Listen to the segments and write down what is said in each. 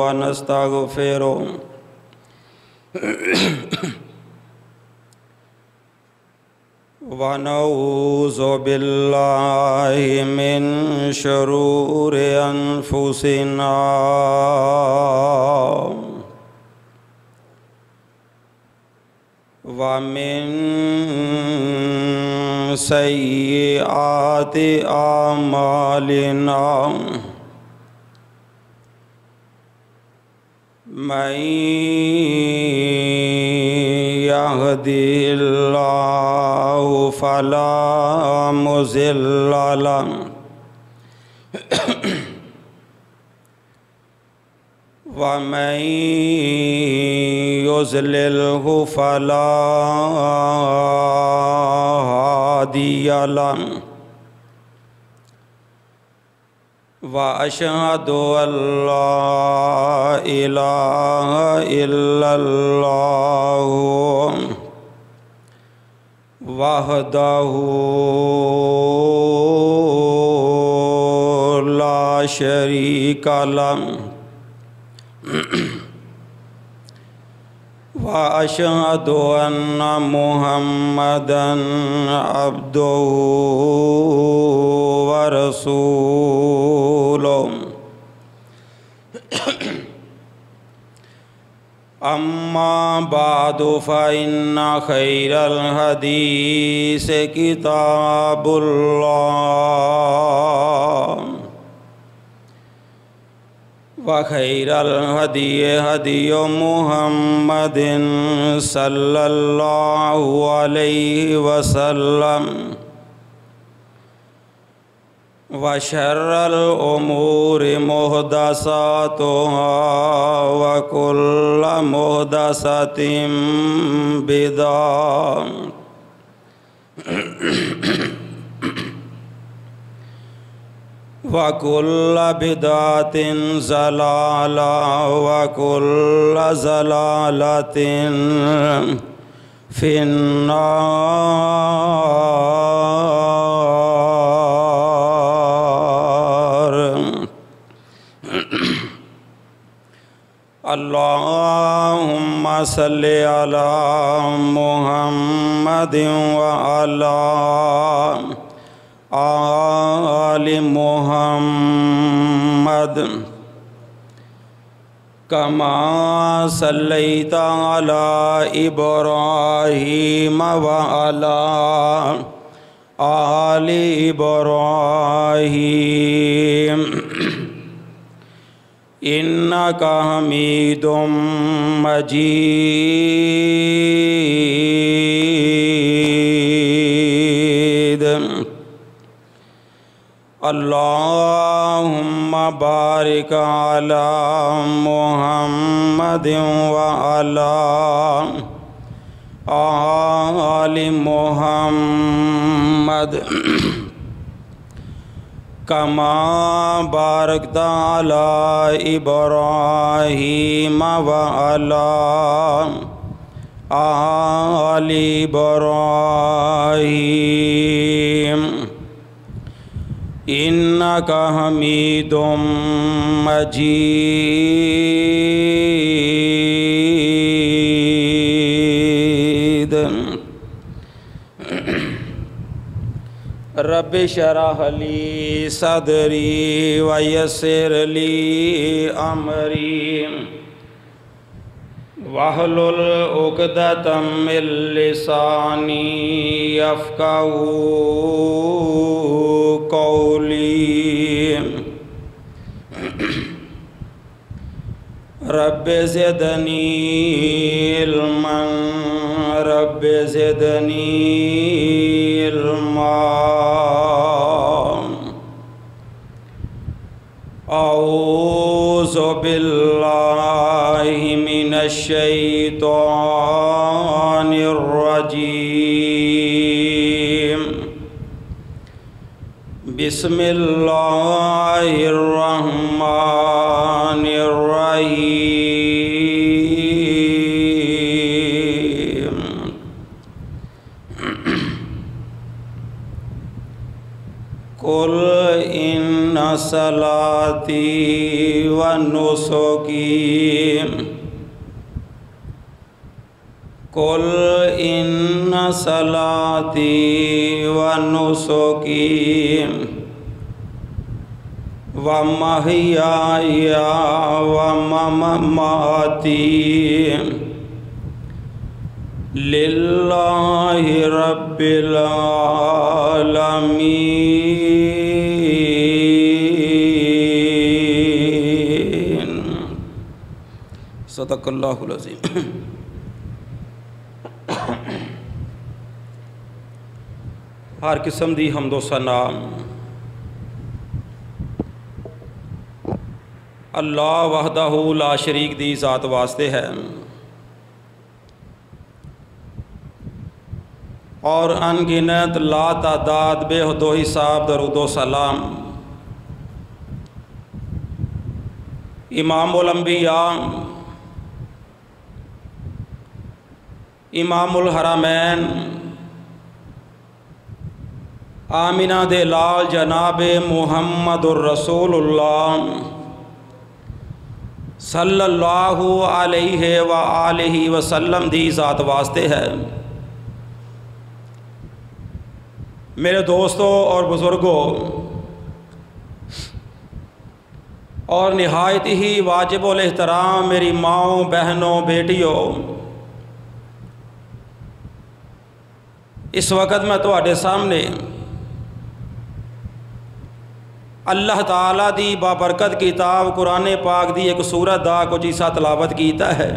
ونستغفره ونعوذ بالله من شرور أنفسنا ومن سيئات أعمالنا من يهدي الله فلا مضل له ومن يضلله فلا هادي له وأشهد أن لا إله إلا الله وحده لا شريك له وأشهد أن محمدًا عبده ورسوله أما بعد فإن خير الحديث كتاب الله وخير الهدي هدي محمد صلى الله عليه وسلم وشر الأمور محدثاتها وكل محدثة بدعة وكل بدعة ضلالة وكل ضلالة في النار. اللهم صل على محمد وعلى آل محمد كما صليت على إبراهيم وعلى آل إبراهيم إنك حميد مجيد. اللهم بارك على محمد وعلى آل محمد كما باركت على إبراهيم وعلى آل إبراهيم إنك حميد مجيد. رب اشرح لي صدري ويسر لي أمري واحلل عقدة من لساني يفقهوا قولي. رب زدني علما رب زدني علما. أعوذ بالله من الشيطان الرجيم. بسم الله الرحمن الرحيم. قل إن صلاتی و نسکی قل ان صلاتی و نسکی و محیای و مماتی للہ رب العالمین۔ صدق اللہ العظیم۔ ہر قسم دی حمد و ثنا اللہ وحدہ لا شریک دی ذات واسطے ہے، اور ان گنت لا تعداد بے حد و حساب درود و سلام امام الانبیاء امام الحرمین آمینہ دے لال جناب محمد الرسول اللہ صلی اللہ علیہ وآلہ وسلم دی ذات واسطے ہے۔ میرے دوستوں اور بزرگوں، اور نہایت ہی واجب الاحترام میری ماؤں، بہنوں، بیٹیوں، اس وقت میں تواڈے سامنے اللہ تعالیٰ دی بابرکت کتاب قرآن پاک دی ایک سورت دا کچھ حصہ تلاوت کیتا ہے۔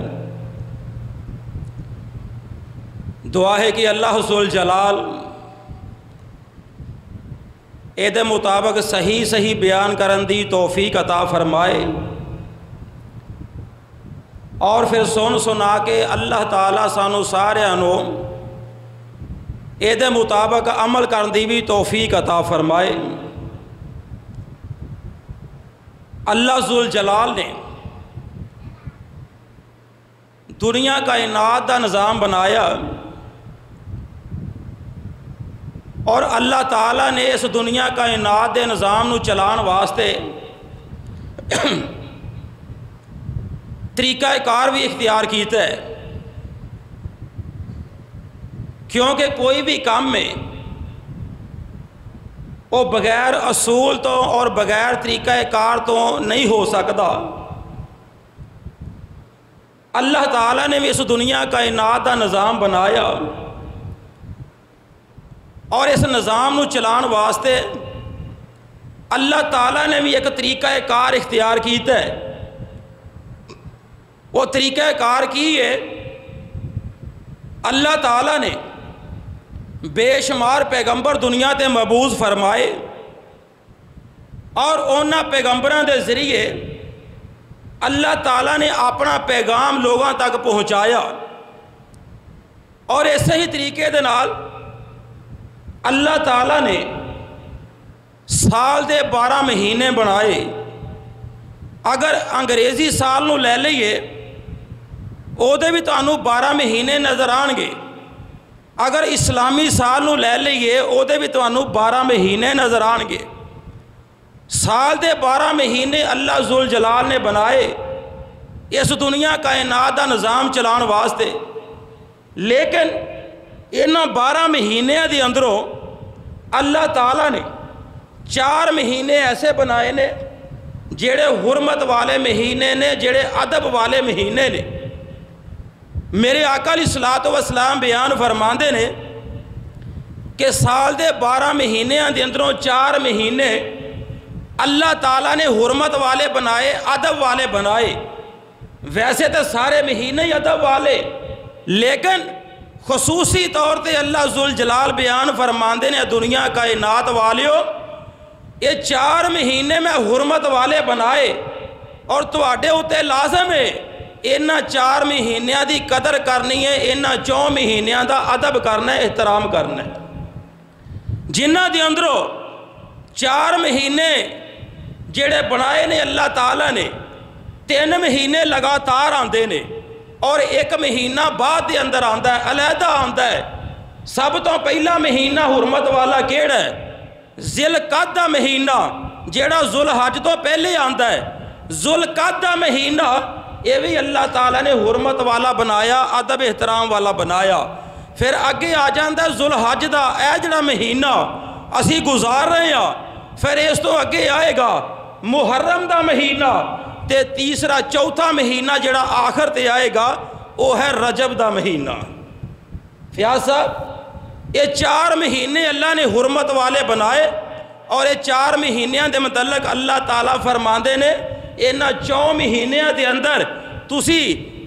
دعا ہے کہ اللہ ذوالجلال اے دے مطابق صحیح صحیح بیان کرن دی توفیق عطا فرمائے، اور پھر سن سنا کے اللہ تعالیٰ سانو سارے انو اے دے مطابق عمل کرن دی بھی توفیق عطا فرمائے۔ اللہ ذوالجلال نے دنیا کائنات دا نظام بنایا، اور اللہ تعالیٰ نے اس دنیا کائنات دے نظام نو چلان واسطے طریقہ کار بھی اختیار کیتا ہے، کیونکہ کوئی بھی کام میں وہ بغیر اصول تو اور بغیر طریقہ کار تو نہیں ہو سکتا۔ اللہ تعالیٰ نے بھی اس دنیا کائنات کا نظام بنایا، اور اس نظام نو چلان واسطے اللہ تعالیٰ نے بھی ایک طریقہ کار اختیار کیتا ہے۔ وہ طریقہ کار کی ہے، اللہ تعالیٰ نے بے شمار پیغمبر دنیا تے مبعوث فرمائے، اور انہاں پیغمبراں دے ذریعے اللہ تعالیٰ نے اپنا پیغام لوگاں تک پہنچایا، اور اسی ہی طریقے دے نال اللہ تعالیٰ نے سال دے 12 مہینے بنائے۔ اگر انگریزی سال نو لے لئیے او دے بھی تانوں 12 مہینے نظر آن گے، اگر اسلامی سال نو لے لئیے او دے بھی تانوں 12 مہینے نظر آن گے۔ سال دے 12 مہینے اللہ ذوالجلال نے بنائے اس دنیا کائنات دا نظام چلان واسطے، لیکن انہاں 12 مہینے دی اندروں اللہ تعالیٰ نے 4 مہینے ایسے بنائے نے جڑے حرمت والے مہینے نے، جڑے ادب والے مہینے نے۔ میرے آقا علیہ الصلوۃ والسلام بیان فرماندے نے کہ سال دے 12 مہینے دے اندروں 4 مہینے اللہ تعالیٰ نے حرمت والے بنائے، ادب والے بنائے۔ ویسے تو سارے مہینے ہی ادب والے، لیکن خصوصی طور تے اللہ ذوالجلال بیان فرماندے نے دنیا کائنات والیو، یہ 4 مہینے میں حرمت والے بنائے، اور تواڈے اُتے لازم ہے انہاں 4 مہینیاں دی قدر کرنی ہے، انہاں 4 مہینیاں دا ادب کرنا ہے، احترام کرنا ہے۔ جنہاں دی اندروں 4 مہینے جڑے بنائے نے اللہ تعالیٰ نے، 3 مہینے لگاتار آندے نے، اور 1 مہینہ بعد دے اندر آندا ہے، علیحدہ آندا ہے۔ سب تو پہلا مہینہ حرمت والا کیڑا ہے؟ ذی القعدہ مہینہ، جیڑا ذوالحج تو پہلے آندا ہے، ذوالقعدہ دا مہینہ یہ بھی اللہ تعالیٰ نے حرمت والا بنایا، ادب احترام والا بنایا۔ پھر اگے آ جاندہ ہے ذوالحج دا اے جڑا مہینہ اسی گزار رہے ہیں، پھر اس تو اگے آئے گا محرم دا مہینہ، تے تیسرا چوتھا مہینہ جڑا آخر تے آئے گا وہ ہے رجب دا مہینہ۔ فیاض صاحب یہ 4 مہینے اللہ نے حرمت والے بنائے، اور یہ 4 مہینیاں دے متعلق اللہ تعالیٰ فرماندے نے انہاں 4 مہینیاں دے اندر تسی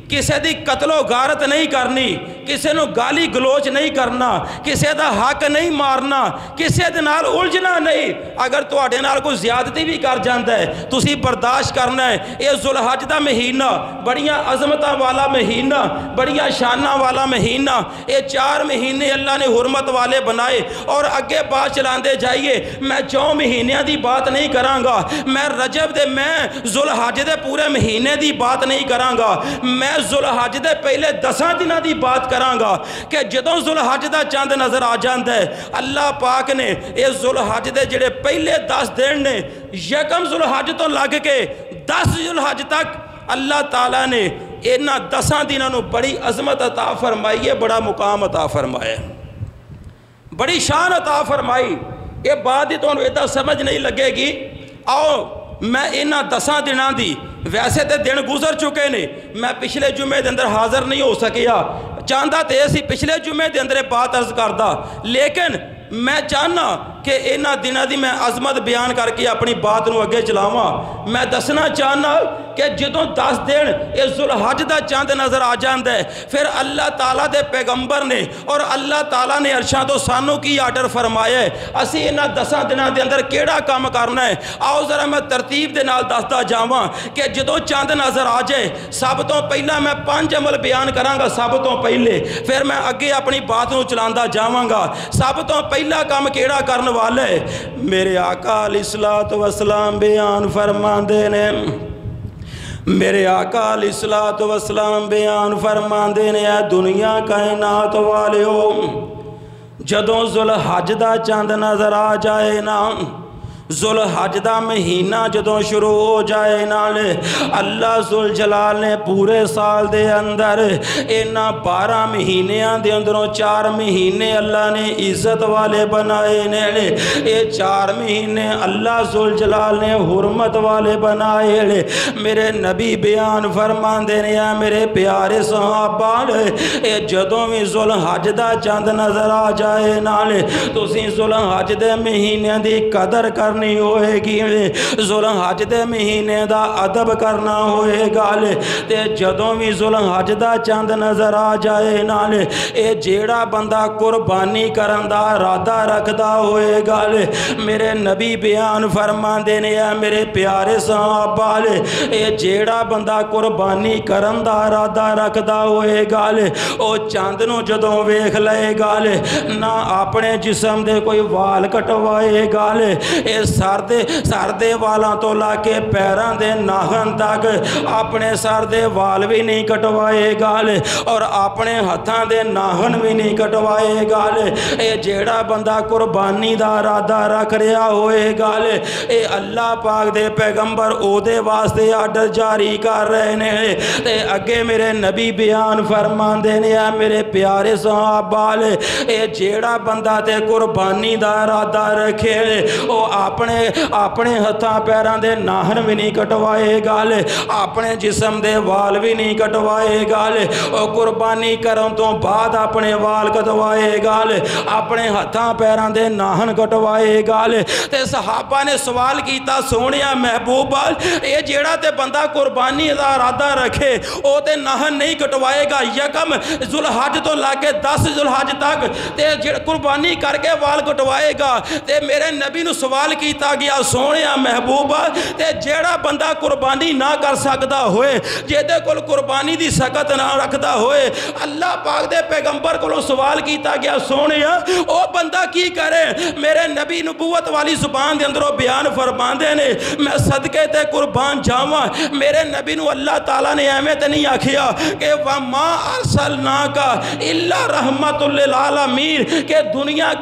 کسے دی قتل و غارت نہیں کرنی، کسے نو گالی گلوچ نہیں کرنا، کسے دا حق نہیں مارنا، کسے دے نال الجھنا نہیں۔ اگر تواڈے نال کوئی زیادتی بھی کر جاندا ہے تسی برداشت کرنا ہے۔ یہ ذوالحج دا مہینہ بڑیاں عظمتاں والا مہینہ، بڑیاں شاناں والا مہینہ، یہ 4 مہینے اللہ نے حرمت والے بنائے۔ اور اگے بات چلاندے جائیے، میں 4 مہینیاں دی بات نہیں کراں گا، میں رجب دے میں ذوالحج دے پورے مہینے دی بات نہیں کراں گا، میں ذوالحج دے پہلے 10 دنوں دی بات کراں گا کہ جدوں ذوالحج دا چاند نظر آ جاندا ہے، اللہ پاک نے یہ ذوالحج دے جڑے پہلے 10 دن نے، یکم ذوالحج تو لگ کے 10 ذوالحج تک اللہ تعالیٰ نے انہاں 10 دنوں نو بڑی عظمت عطا فرمائی ہے، بڑا مقام عطا فرمایا، بڑی شان عطا فرمائی۔ یہ بات ہی تو ادھا سمجھ نہیں لگے گی۔ آؤ میں انہاں 10 دنوں دی، ویسے تے دن گزر چکے نے، میں پچھلے جمعے دے اندر حاضر نہیں ہو سکیا، چاہتا تے اسی پچھلے جمعے دے اندر بات عرض کردہ، لیکن میں چاہنا کہ انہاں دنوں دی میں عظمت بیان کر کے اپنی بات نو اگے چلاواں۔ میں دسنا چاہنا کہ جدوں 10 دن یہ ذوالحج دا چاند نظر آ جاندا ہے، پھر اللہ تعالیٰ دے پیغمبر نے اور اللہ تعالیٰ نے عرشاں تو سانو کی آرڈر فرمایا ہے، اسی انہاں 10 دنوں دے اندر کیڑا کام کرنا ہے۔ آؤ ذرا میں ترتیب دے نال دسدا جاواں کہ جدوں چاند نظر آ جائے، سب تو پہلا میں 5 عمل بیان کراں گا سب تو پہلے، پھر میں اگے اپنی بات نو چلاندا جاواں گا۔ سب تو پہلا کام کیڑا کرن والا ہے، میرے آقا علیہ الصلوۃ والسلام بیان فرماندے نے، میرے آقا علیہ الصلوۃ والسلام بیان فرماندے نے، اے دنیا کائنات والیو، جدوں ذوالحج دا چاند نظر آ جائے نا، ذوالحج دا مہینہ جدوں شروع ہو جائے نالے، اللہ ذوالجلال نے پورے سال دے اندر انہاں 12 مہینیاں دے اندروں 4 مہینے اللہ نے عزت والے بنائے نے، یہ 4 مہینے اللہ ذوالجلال نے حرمت والے بنائے نے۔ میرے نبی بیان فرماندے نے، میرے پیارے صحابہ نے، جدوں بھی ذوالحج دا چاند نظر آ جائے نالے تسی ذوالحج دے مہینے دی قدر کر نہیں ہوئے گی، ذوالحج دے مہینے دا ادب کرنا ہوئے گا، تے جدوں بھی ذوالحج دا چاند نظر آ جائے نالے اے جیڑا بندہ قربانی کرن دا ارادہ رکھدا ہوئے گا، میرے نبی بیان فرماندے نے، میرے پیارے صحابہ اے جیڑا بندہ قربانی کرن دا ارادہ رکھدا ہوئے گا، او چاند نو جدوں ویکھ لے گا، نہ اپنے جسم دے کوئی وال کٹوائے گا، اے سر دے والاں تو لا کے پیران دے ناخن تک اپنے سر دے وال بھی نہیں کٹوائے گا، اور اپنے ہتھاں دے ناخن بھی نہیں کٹوائے گا۔ اے جیڑا بندہ قربانی دا ارادہ رکھ رہا ہوئے گا، اے اللہ پاک دے پیغمبر او دے واسطے آرڈر جاری کر رہے نے، تے اگے میرے نبی بیان فرماندے نے، میرے پیارے صحابہ اے جیڑا بندہ تے قربانی دا ارادہ رکھے او اپنے ہتھاں پیران دے ناخن بھی نہیں کٹوائے گا، اپنے جسم دے وال بھی نہیں کٹوائے گا، او قربانی کرن تو بعد اپنے وال کٹوائے گا، اپنے ہتھاں پیران دے ناخن کٹوائے گا۔ تے صحابہ نے سوال کیتا، سونیا محبوب اے جیڑا تے بندہ قربانی دا ارادہ رکھے او تے ناخن نہیں کٹوائے گا، یکم ذوالحج تو لا کے 10 ذوالحج تک تے قربانی کر کے وال کٹوائے گا۔ تے میرے نبی نو سوال کیتا گیا، سونیا محبوبہ تے جیڑا بندہ قربانی نہ کر سکتا ہوئے، جیدے کل قربانی دی سکت نہ رکھدا ہوئے، اللہ پاک دے پیغمبر کو سوال کیتا گیا، سونیا او بندہ کی کرے؟ میرے نبی نبوت والی زبان دے اندروں بیان فرماندے نے، میں صدقے تے قربان جاواں، میرے نبی نو اللہ تعالیٰ نے احمد نہیں آکھیا کہ وَمَا أَرْسَلْنَاكَ إِلَّا رَحْمَةٌ لِلْعَالَمِينَ کہ دنیا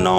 9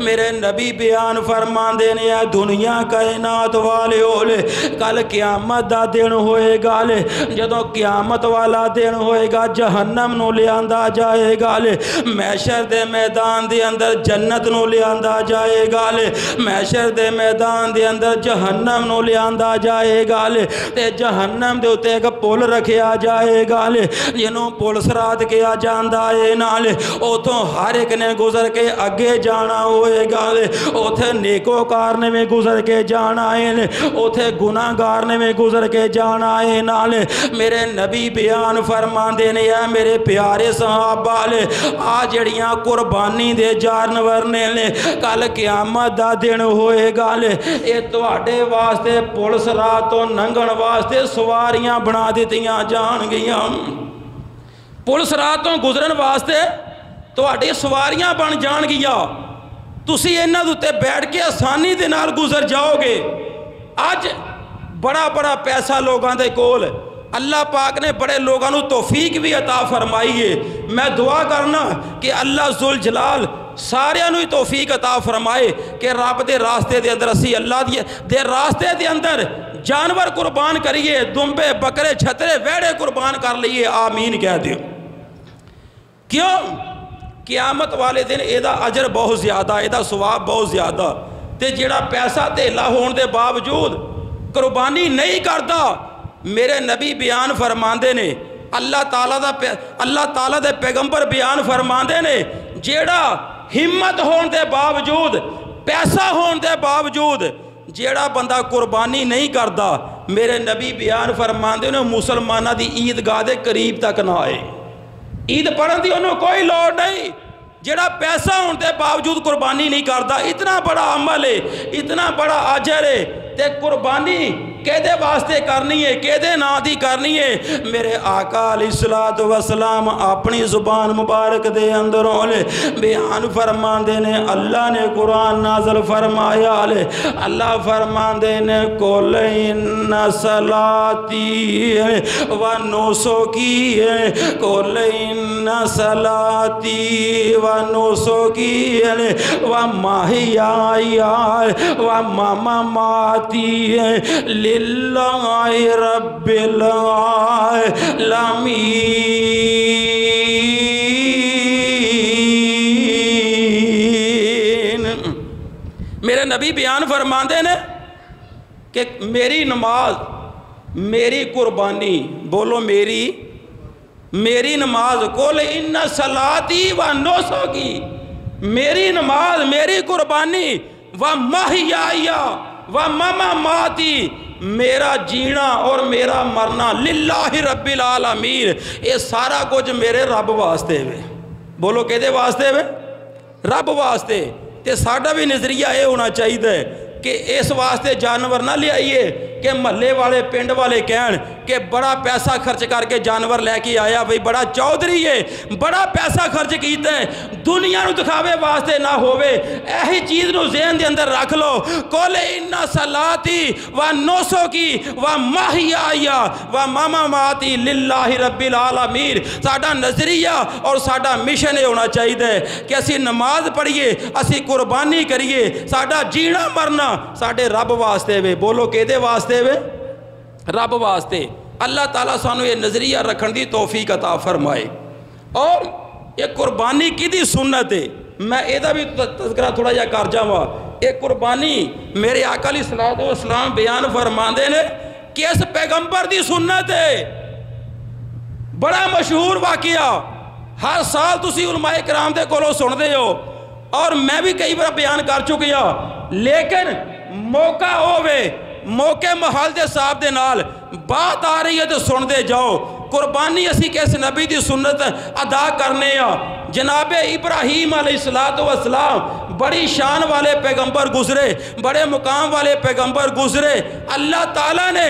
میرے نبی بیان فرماندے نے اے دنیا کائنات والے ہولے کل قیامت دا دن ہوئے گا لے جدوں قیامت والا دن ہوئے گا جہنم نو لے آندا جائے گا لے محشر دے میدان دے اندر جنت نو لے آندا جائے گا لے محشر دے میدان دے اندر جہنم نو لے آندا جائے گا لے تے جہنم دے اتے ایک پل رکھیا جائے گا لے جنوں پل سرات کیا جاندا ہے نالے اوتھوں ہر ایک نے گزر کے اگے جانا ہوئے گا لے اوتھے نیکوکار نے میں گزر کے جانا ہے اوتھے گناہگار نے میں گزر کے جانا ہے نالے میرے نبی بیان فرماندے نے یا میرے پیارے صحابہ لے آ جڑیاں قربانی دے جانور نے لے کل قیامت دا دن ہوئے گا لے اے تواڈے واسطے پل سرات تو ننگن واسطے سواریاں بنا دیتیاں جان گیاں پل سراتوں گزرن واسطے تواڈی سواریاں بن جان گیا تسی انہاں دے تے بیٹھ کے آسانی دے نال گزر جاؤ گے آج بڑا بڑا پیسہ لوگاں دے کول اللہ پاک نے بڑے لوگاں نو توفیق بھی عطا فرمائی ہے میں دعا کرنا کہ اللہ ذوالجلال سارے نو توفیق عطا فرمائے کہ رب دے راستے دے اندر اسی اللہ دے راستے دے اندر جانور قربان کریے دمبے بکرے چھترے ویڑے قربان کر لیے آمین کہہ دیو کیوں قیامت والے دن ایدہ اجر بہت زیادہ ایدہ ثواب بہت زیادہ تے جڑا پیسہ تیلا ہون دے باوجود قربانی نہیں کردا میرے نبی بیان فرماندے نے اللہ تعالیٰ دے پیغمبر بیان فرماندے نے جیڑا ہمت ہون دے باوجود پیسہ ہون دے باوجود جیڑا بندہ قربانی نہیں کردا میرے نبی بیان فرماندے نے مسلمانہ دی عیدگاہ دے قریب تک نہ آئے عید پڑھن دی انہوں کوئی لوڑ نہیں جیڑا پیسہ ہون دے باوجود قربانی نہیں کردا اتنا بڑا عمل ہے اتنا بڑا اجر ہے تے قربانی کیدے واسطے کرنی ہے کیدے نا دی کرنی ہے میرے آقا علیہ السلام اپنی زبان مبارک دے اندروں لے بیان فرمان دے نے اللہ نے قرآن نازل فرمایا لے اللہ فرمان دے نے قُلْ إِنَّ صَلَاتِي وَنُسُكِي قُلْ إِنَّ صَلَاتِي وَنُسُكِي وَمَحْيَايَ وَمَمَاتِي لِلَّهِ رَبِّ العالمین میرے نبی بیان فرماندے نے کہ میری نماز میری قربانی بولو میری نماز قُلْ إِنَّ صَلَاتِي وَنُسُكِي میری نماز میری قربانی وَمَحْيَايَ وَمَمَاتِي میرا جینا اور میرا مرنا للہ رب العالمین یہ سارا کچھ میرے رب واسطے ہوئے بولو کہدے واسطے ہوئے رب واسطے تے ساڈا بھی نظریہ یہ ہونا چاہیے کہ اس واسطے جانور نہ لے آئیے کہ محلے والے پنڈ والے کہن کہ بڑا پیسہ خرچ کر کے جانور لے کے آیا بھئی بڑا چودھری ہے بڑا پیسہ خرچ کیتا ہے دنیا نو دکھاوے واسطے نہ ہوئے ایہی چیز نو ذہن دے اندر رکھ لو قُلْ إِنَّ صَلَاتِي وَنُسُكِي وَمَحْيَايَ وَمَمَاتِي لِلَّهِ رَبِّ العالمین ساڈا نظریہ اور ساڈا مشن یہ ہونا چاہیے کہ اسی نماز پڑھیے اسی قربانی کریے ساڈا جینا مرنا ساڈے رب واسطے وے بولو کہدے واسطے وے رب واسطے اللہ تعالیٰ سانو یہ نظریہ رکھن دی توفیق عطا فرمائے اور یہ قربانی کی دی سنت ہے میں ایدہ بھی تذکرہ تھوڑا جا کر جاؤں یہ قربانی میرے آقا علیہ السلام بیان فرماندے نے کہ اس پیغمبر دی سنت ہے بڑا مشہور واقعہ ہر سال تسی علماء کرام دے کولوں سن دے ہو اور میں بھی کئی بار بیان کر چکی ہوں لیکن موقع ہوئے موقع محل دے صاحب دے نال بات آ رہی ہے تو سن دے جاؤ قربانی اسی کیسے نبی دی سنت ادا کرنے ہیں جناب ابراہیم علیہ السلام بڑی شان والے پیغمبر گزرے بڑے مقام والے پیغمبر گزرے اللہ تعالیٰ نے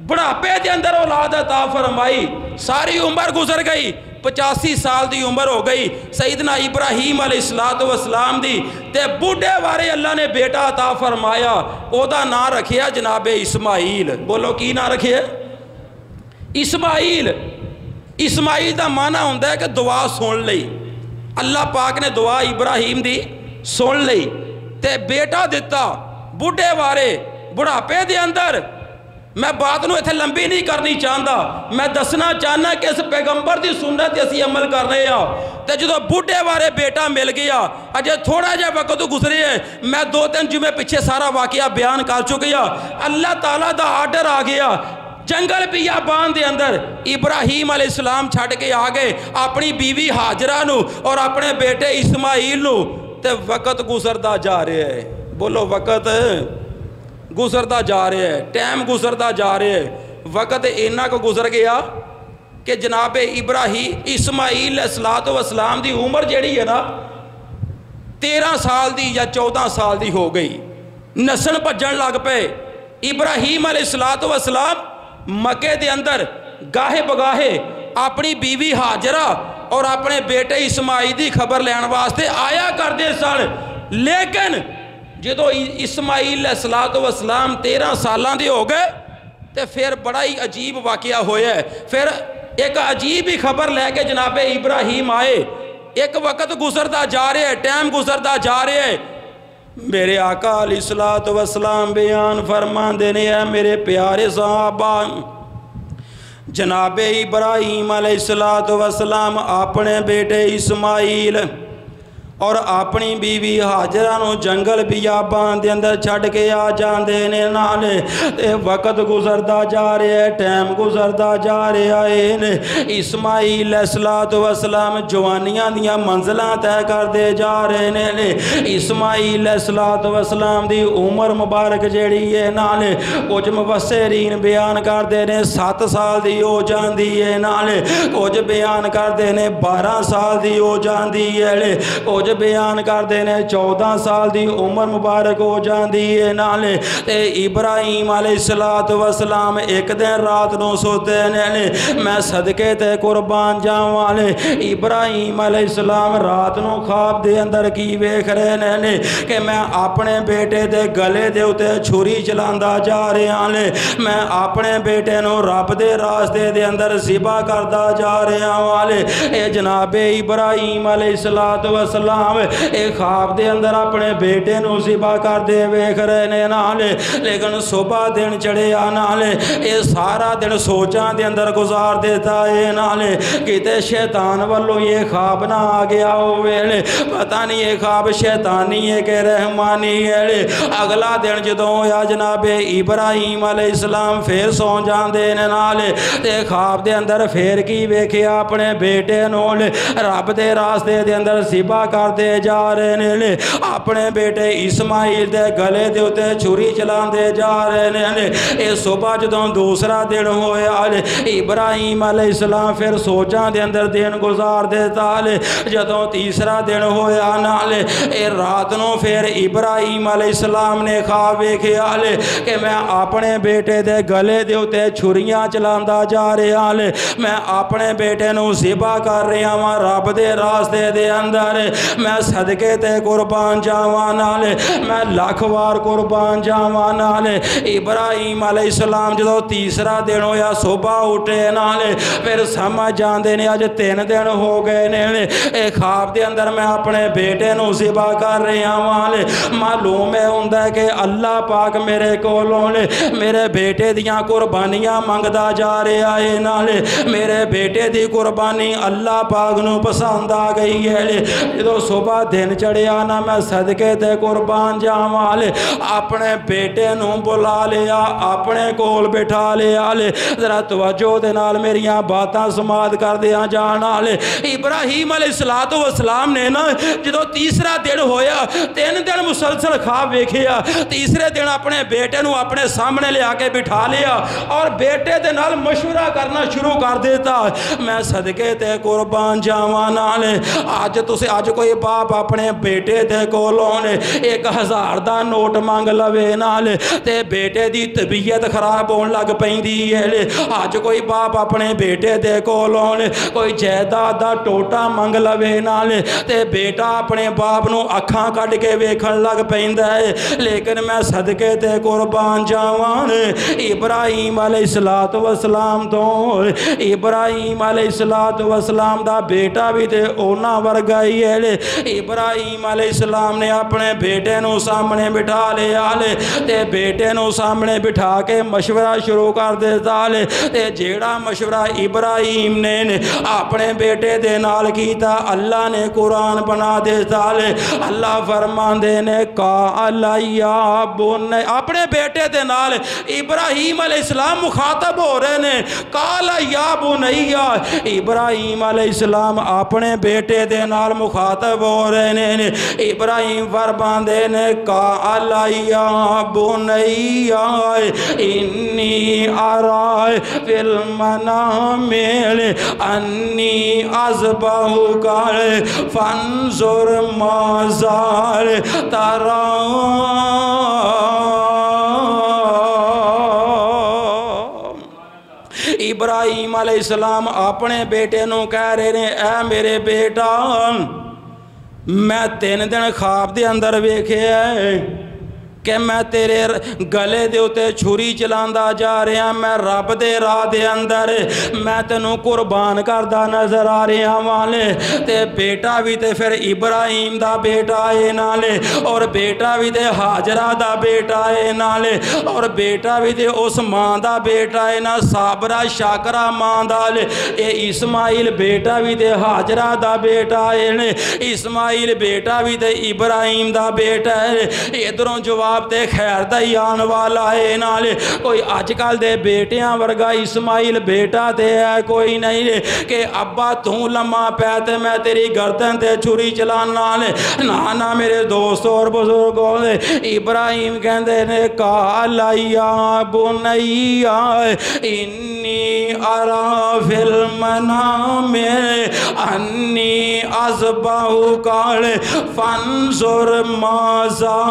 بڑھاپے دے اندر اولاد عطا فرمائی ساری عمر گزر گئی 85 سال دی عمر ہو گئی سیدنا ابراہیم علیہ السلام دی تے بوڑھے وارے اللہ نے بیٹا عطا فرمایا او دا نام رکھیا جناب اسماعیل بولو کی نام رکھیا اسماعیل دا معنی ہوندہ ہے کہ دعا سن لئی اللہ پاک نے دعا ابراہیم دی سن لئی تے بیٹا دیتا بڑھے وارے بڑھاپے دے اندر. میں بات نو اتھے لمبی نہیں کرنی چاہتا, میں دسنا چاہنا کہ اس پیغمبر دی سنت اسی عمل کر رہے ہیں. تے جدو بڑھے وارے بیٹا مل گیا, اجے تھوڑا جا وقت گزرے ہے, میں 2-3 جمعے پیچھے سارا واقعہ بیان کر چکیا. اللہ تعالیٰ دا آرڈر آ گیا جنگل بیابان دے اندر. ابراہیم علیہ السلام چھڑ کے آگئے اپنی بیوی حاجرہ نو اور اپنے بیٹے اسماعیل نو. تے وقت گزردا جا رہے ہے, بولو وقت گزردا جا رہے ہے, ٹائم گزردا جا رہے ہے. وقت اینا کو گزر گیا کہ جناب ابراہیم اسماعیل علیہ السلام دی عمر جیڑی ہے نا 13 سال دی یا 14 سال دی ہو گئی. نسل بجن لگ پے. ابراہیم علیہ السلام مکے دے اندر گاہے بگاہے اپنی بیوی حاجرہ اور اپنے بیٹے اسماعیل دی خبر لین واسطے آیا کر دے سن. لیکن جدو اسماعیل علیہ السلام 13 سالاں دے ہو گئے تے پھر بڑا ہی عجیب واقعہ ہویا ہے. پھر ایک عجیب ہی خبر لے کے جناب ابراہیم آئے. ایک وقت گزردا جا رہے ہے, ٹائم گزردا جا رہے ہے. میرے آقا علیہ السلام بیان فرماندے نے ہے میرے پیارے صحابہ, جناب ابراہیم علیہ السلام اپنے بیٹے اسماعیل اور اپنی بیوی حاجرہ نو جنگل بیابان دے اندر چھڑ کے آ جاندے نے نالے. تے وقت گزردا جا رہے ہے, ٹائم گزردا جا رہا ہے. اسماعیل علیہ السلام جوانیاں دیاں منزلاں طے کردے جا رہے نے. اسماعیل علیہ السلام دی عمر مبارک جیڑی ہے نالے کچھ مفسرین بیان کردے نے 7 سال دی ہو جاندی ہے نالے, کچھ بیان کردے نے 12 سال دی ہو جاندی ہے, کچھ بیان کر دینے 14 سال دی عمر مبارک ہو جاندی ہے نالے. تے ابراہیم علیہ السلام ایک دن رات نو سوتے نے. میں صدقے تے قربان جاوالے ابراہیم علیہ السلام رات نو خواب دے اندر کی ویکھ رہے نے کہ میں اپنے بیٹے دے گلے دے اتے چھری چلاندا جا رہا لے. میں اپنے بیٹے نو رب دے راستے دے اندر ذبح کردا جا رہا والے. اے جناب ابراہیم علیہ السلام ایک خواب دے اندر اپنے بیٹے نو ذبح کر دے ویکھ رہے نے نالے. لیکن صبح دن چڑھے آ نالے اے سارا دن سوچاں دے اندر گزار دیتا ہے نالے. کتے شیطان والوں یہ خواب نہ آ گیا ہوئے, پتہ نہیں یہ خواب شیطانی ہے کہ رحمانی ہے. اگلا دن جدوں ہویا جناب ابراہیم علیہ السلام پھر سو جاندے نے نالے. تے خواب دے اندر پھر کی ویکھیا اپنے بیٹے نو رب دے راستے دے اندر ذبح کر دے جا رہے نے. اپنے بیٹے اسماعیل دے گلے دے اتے چھری چلان دے جا رہے نے. اے صبح جدوں دوسرا دن ہویا ابراہیم علیہ السلام پھر سوچاں دے اندر دن گزار دیتا لے. جدوں تیسرا دن ہویا نالے اے رات نو پھر ابراہیم علیہ السلام نے خواب ویکھیا لے کہ میں اپنے بیٹے دے گلے دے اتے چھریاں چلاندا جا رہا لے. میں اپنے بیٹے نو ذبح کر رہا ہاں رب دے راستے دے اندر. میں صدقے تے قربان جاواں نالے, میں لاکھ وار قربان جاواں نالے. ابراہیم علیہ السلام جدو تیسرا دن ہویا صبح اٹھے نالے پھر سمجھ جاندے نے اج 3 دن ہو گئے نے. اے خواب دے اندر میں اپنے بیٹے نو ذبح کر رہا والے. معلوم ہے ہوندا کہ اللہ پاک میرے کولوں میرے بیٹے دیاں قربانیاں منگدا جا رہا ہے نالے. میرے بیٹے دی قربانی اللہ پاک نو پسند آ گئی ہے. جدو صبح دن چڑھیا نا میں صدقے تے قربان جاواں لے اپنے بیٹے نو بلا لیا, اپنے کول بٹھا لیا لے. ذرا توجہ دے نال میریاں باتاں سماعت کر دیاں جانا لے. ابراہیم علیہ السلام نے نا جدو تیسرا دن ہویا 3 دن مسلسل خواب ویکھیا. تیسرے دن اپنے بیٹے نو اپنے سامنے لے آ کے بٹھا لیا اور بیٹے دے نال مشورہ کرنا شروع کر دیتا. میں صدقے تے قربان جاواں نالے آج کوئی باپ اپنے بیٹے دے کولوں 1000 دا نوٹ مانگ لوے نالے تے بیٹے دی طبیعت خراب ہون لگ پیندی ہے. آج کوئی باپ اپنے بیٹے دے کولوں کوئی جائیداد دا ٹوٹا مانگ لوے نالے تے بیٹا اپنے باپ نو اکھاں کڈ کے ویکھن لگ پیندا ہے. لیکن میں صدقے تے قربان جاواں ابراہیم علیہ السلام تو ابراہیم علیہ السلام دا بیٹا بھی تے اونا ورگا ہی ہے. ابراہیم علیہ السلام نے اپنے بیٹے نو سامنے بٹھا لیا تے بیٹے نو سامنے بٹھا کے مشورہ شروع کر دیتا تے جیڑا مشورہ ابراہیم نے اپنے بیٹے دے نال کیتا اللہ نے قرآن بنا دیتا اللہ فرماندے نے قال یا بنی اپنے بیٹے دے نال ابراہیم علیہ السلام مخاطب ہو رہے نے قال یا بنی ابراہیم علیہ السلام اپنے بیٹے دے نال مخاطب ہو رہے نے ابراہیم فرماندے نے قال یا بنی انی ارائے فی المنام انی اذبحک فانظر ماذا تری ابراہیم علیہ السلام اپنے بیٹے نو کہہ رہے ہیں اے میرے بیٹا میں 3 دن خواب دے اندر ویکھے ہے کہ میں تیرے گلے دے اتے چھری چلاندا جا رہا میں رب دے راہ دے اندر میں تینوں قربان کردہ نظر آ رہا والے تے بیٹا بھی تے پھر ابراہیم دا بیٹا ہے نالے اور بیٹا بھی تے حاجرہ دا بیٹا ہے نالے اور بیٹا بھی تے اس ماں دا بیٹا ہے نا صابرہ شاکرہ ماں دالے اے اسماعیل بیٹا بھی تے حاجرہ دا بیٹا ہے اسماعیل بیٹا بھی تے ابراہیم دا بیٹا ہے ادھروں جواب تے خیر دائی آن والا ہے نالے کوئی آج کل دے بیٹیاں ورگا اسماعیل بیٹا تے ہے کوئی نہیں کہ ابا توں لمحہ پیتے میں تیری گردن تے چھری چلان نالے نانا میرے دوست اور بزرگوں دے ابراہیم کہندے نے قال یا بنی انی ارا فی المنام انی اذبحک فانظر ماذا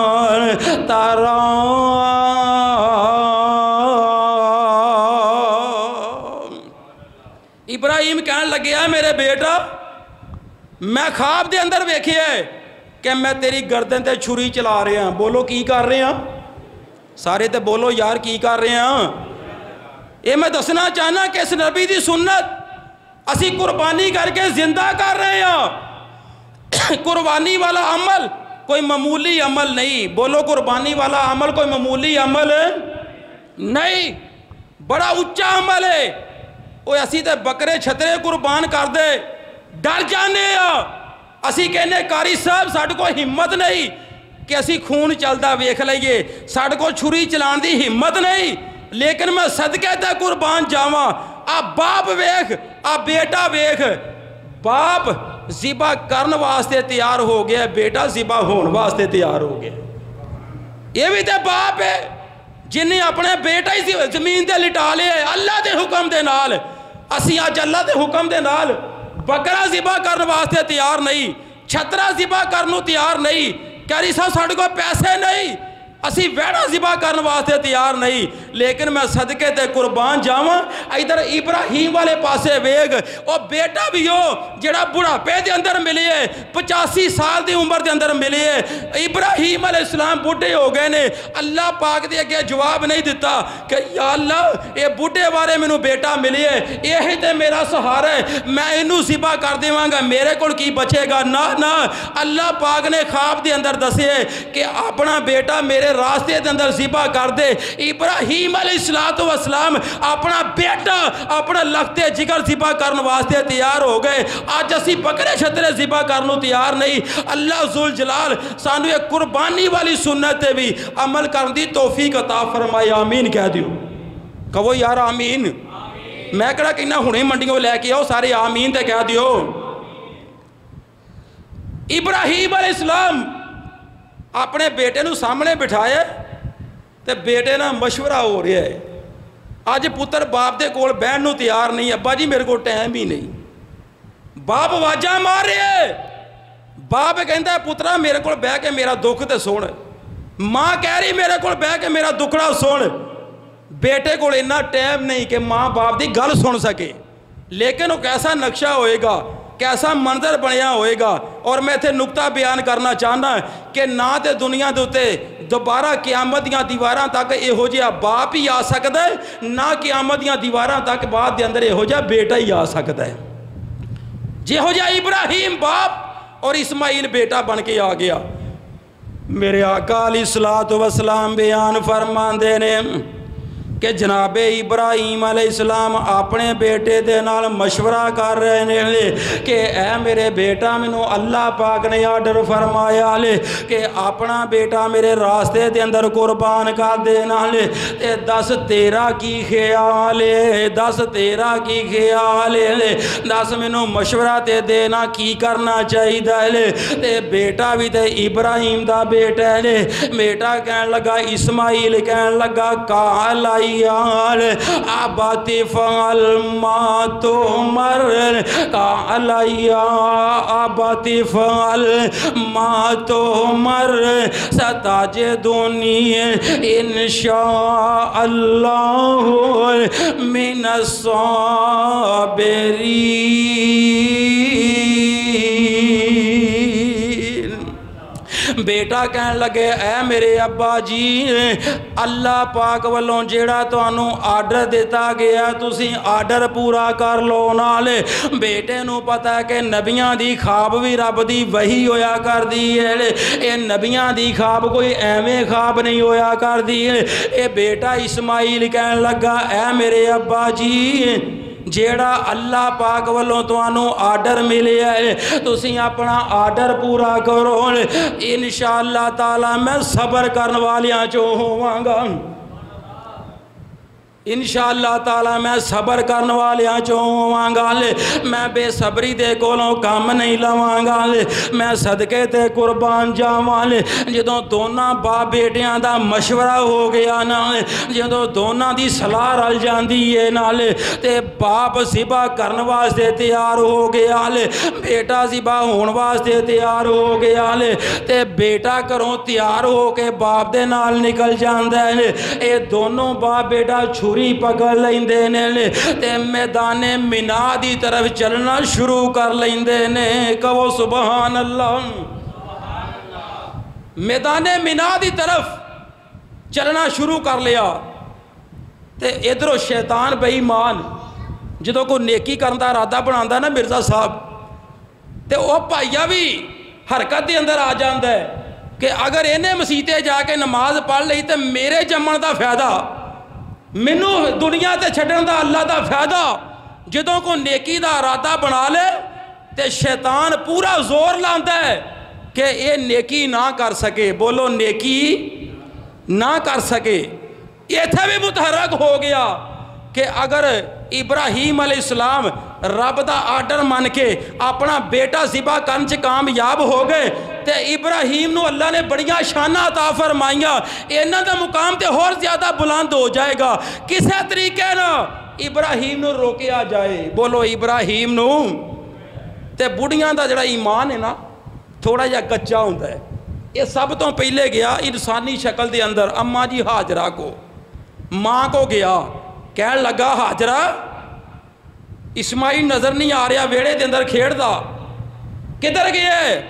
ابراہیم کہنے لگے ہے میرے بیٹا میں خواب دے اندر ویکھے ہے کہ میں تیری گردن تے چھری چلا رہے ہیں بولو کی کر رہے ہیں سارے تے بولو یار کی کر رہے ہیں یہ میں دسنا چاہنا کہ اس نبی دی سنت اسی قربانی کر کے زندہ کر رہے ہیں قربانی والا عمل کوئی معمولی عمل نہیں بولو قربانی والا عمل کوئی معمولی عمل نہیں بڑا اچھا عمل ہے وہ اسی تے بکرے چھترے قربان کر دے ڈر جانے اسی کہنے کاری صاحب ساڑھ کو ہمت نہیں کہ اسی خون چلدا ویکھ لئیے ساڑھ کو چھری چلان دی ہمت نہیں لیکن میں صدقے تے قربان جاواں آپ باپ ویکھ آپ بیٹا ویکھ باپ ذبح کرن واسطے تیار ہو گیا بیٹا ذبح ہون واسطے تیار ہو گیا یہ بھی تے باپ ہے جنہیں اپنے بیٹا ہی زمین تے لٹا لے اللہ دے حکم دے نال اسی آج اللہ دے حکم دے نال بکرا ذبح کرن واسطے تیار نہیں چھترا ذبح کرنو تیار نہیں کہری صاحب ساڑھے کو پیسے نہیں اسی ویڑا ذبح کرن واسطے تیار نہیں لیکن میں صدقے تے قربان جاواں ادھر ابراہیم والے پاسے ویگ او بیٹا بھی ہو جڑا بڑھاپے دے اندر ملے 85 سال دی عمر دے اندر ملے ابراہیم علیہ السلام بڑھے ہو گئے نے اللہ پاک دے کے جواب نہیں دیتا کہ یا اللہ اے بڑھے بارے میں بیٹا ملے یہ تے میرا سہارا ہے میں انہوں ذبح کر دیواں گا میرے کول کی بچے گا نہ اللہ پاک نے خواب دے اندر دسے کہ اپنا بیٹا میرے راستے دے اندر ذبح کر دے ابراہیم علیہ السلام اپنا بیٹا اپنا لختے جگر ذبح کرن واسطے تیار ہو گئے آج اسی بکرے چھترے ذبح کرنو تیار نہیں اللہ ذوالجلال سانو ایک قربانی والی سنت بھی عمل کرن دی توفیق عطا فرمائے آمین کہہ دیو کہو یار آمین میں کہا کہ انہاں ہنے منڈیوں لے کے آؤ سارے آمین تے کہہ دیو ابراہیم علیہ السلام اپنے بیٹے نو سامنے بٹھائے تے بیٹے نا مشورہ ہو رہا ہے آج پتر باپ دے کول بہن نو تیار نہیں ابا جی میرے کو ٹائم ہی نہیں باپ واجہ مار رہے ہے باپ کہندا ہے پترا میرے کول بہ کے میرا دکھ تے سن ماں کہہ رہی میرے کول بہ کے میرا دکھڑا سن بیٹے کول اتنا ٹائم نہیں کہ ماں باپ دی گل سن سکے لیکن وہ کیسا نقشہ ہوئے گا کیسا منظر بنیا ہوئے گا اور میں تھے نکتہ بیان کرنا چاہنا ہے کہ نہ تے دنیا دوتے دوبارہ قیامت دیاں دیواراں تک اے ہو جیا باپ ہی آ سکتا ہے نہ قیامت دیاں دیواراں تک بعد دے اندر اے ہو جا بیٹا ہی آ سکتا ہے جے ہو جا ابراہیم باپ اور اسماعیل بیٹا بن کے آ گیا۔ میرے آقا علیہ الصلوۃ والسلام بیان فرماندے نے کہ جناب ابراہیم علیہ السلام اپنے بیٹے دے نال مشورہ کر رہے ہیں کہ اے میرے بیٹا مینوں اللہ پاک نے آرڈر فرمایا لے کہ اپنا بیٹا میرے راستے دے اندر قربان کر دینا لے، تے دس تیرا کی خیال ہے، دس تیرا کی خیال ہے، دس مینوں مشورہ تے دینا کی کرنا چاہیے لے۔ تے بیٹا بھی تے ابراہیم دا بیٹا لے، بیٹا کہن لگا اسماعیل کہن لگا کال آئی ابت فعل ما تؤمر، قال یا ابت فعل ما تؤمر ستجدنی ان شاء اللہ من الصابرین۔ بیٹا کہن لگے اے میرے ابا جی اللہ پاک والوں جیڑا تانوں آرڈر دیتا گیا تسی آرڈر پورا کر لو نالے۔ بیٹے نو پتا ہے کہ نبیاں دی خواب بھی رب دی وہی ہویا کر دی ہے، اے نبیاں دی خواب کوئی ایویں خواب نہیں ہویا کر دی ہے۔ اے بیٹا اسماعیل کہن لگا اے میرے ابا جی جیڑا اللہ پاک والوں توانوں آرڈر ملے ہے تسی اپنا آرڈر پورا کرو، انشاءاللہ تعالی میں صبر کرنے والیاں چو ہوں گا، انشاءاللہ تعالی میں صبر کرنے والیاں چو ہوں گا، میں بے صبری دے کولوں کام نہیں لواں گا، میں صدقے تے قربان جاواں۔ جدوں دوناں باپ بیٹیاں دا مشورہ ہو گیا نا، جدوں دوناں دی صلاح رل جاندی ہے نال تے باپ ذبح کرن واسطے تیار ہو گیا، بیٹا ذبح ہون واسطے تیار ہو گیا، تے بیٹا گھروں تیار ہو کے باپ دے نال نکل جاندا ہے۔ اے دونوں باپ بیٹا چھری پکڑ لیندے نے تے میدان مینا دی طرف چلنا شروع کر لیندے نے، کہو سبحان اللہ۔ میدان مینا دی طرف چلنا شروع کر لیا تے ادھروں شیطان بے ایمان جدوں کو نیکی کرن دا ارادہ بناوندا نا مرزا صاحب تے او بھائیا بھی حرکت دے اندر آ جاندا ہے کہ اگر انہیں مسیتے جا کے نماز پڑھ لئی تے میرے جمن دا فائدہ، مینوں دنیا تے چھڈن دا اللہ دا فائدہ۔ جدوں کو نیکی دا ارادہ بنا لے تے شیطان پورا زور لاندا ہے کہ یہ نیکی نہ کر سکے، بولو نیکی نہ کر سکے۔ ایتھے بھی متحرک ہو گیا کہ اگر ابراہیم علیہ السلام رب دا آرڈر مان کے اپنا بیٹا ذبح کرن چ کامیاب ہو گئے تے ابراہیم نو اللہ نے بڑیاں شاناں عطا فرمائیاں، انہاں دا مقام تے اور زیادہ بلند ہو جائے گا۔ کسے طریقے نا ابراہیم نو روکیا جائے، بولو ابراہیم نو۔ تے بڑیاں دا جڑا ایمان ہے نا تھوڑا جا کچا ہوندا ہے۔ یہ سب تو پہلے گیا انسانی شکل دے اندر اماں جی ہاجرہ کو، ماں کو گیا کہن لگا ہاجرہ اسماعیل نظر نہیں آ رہا ویڑے دے اندر کھیڑ دا، کدھر گیا ہے؟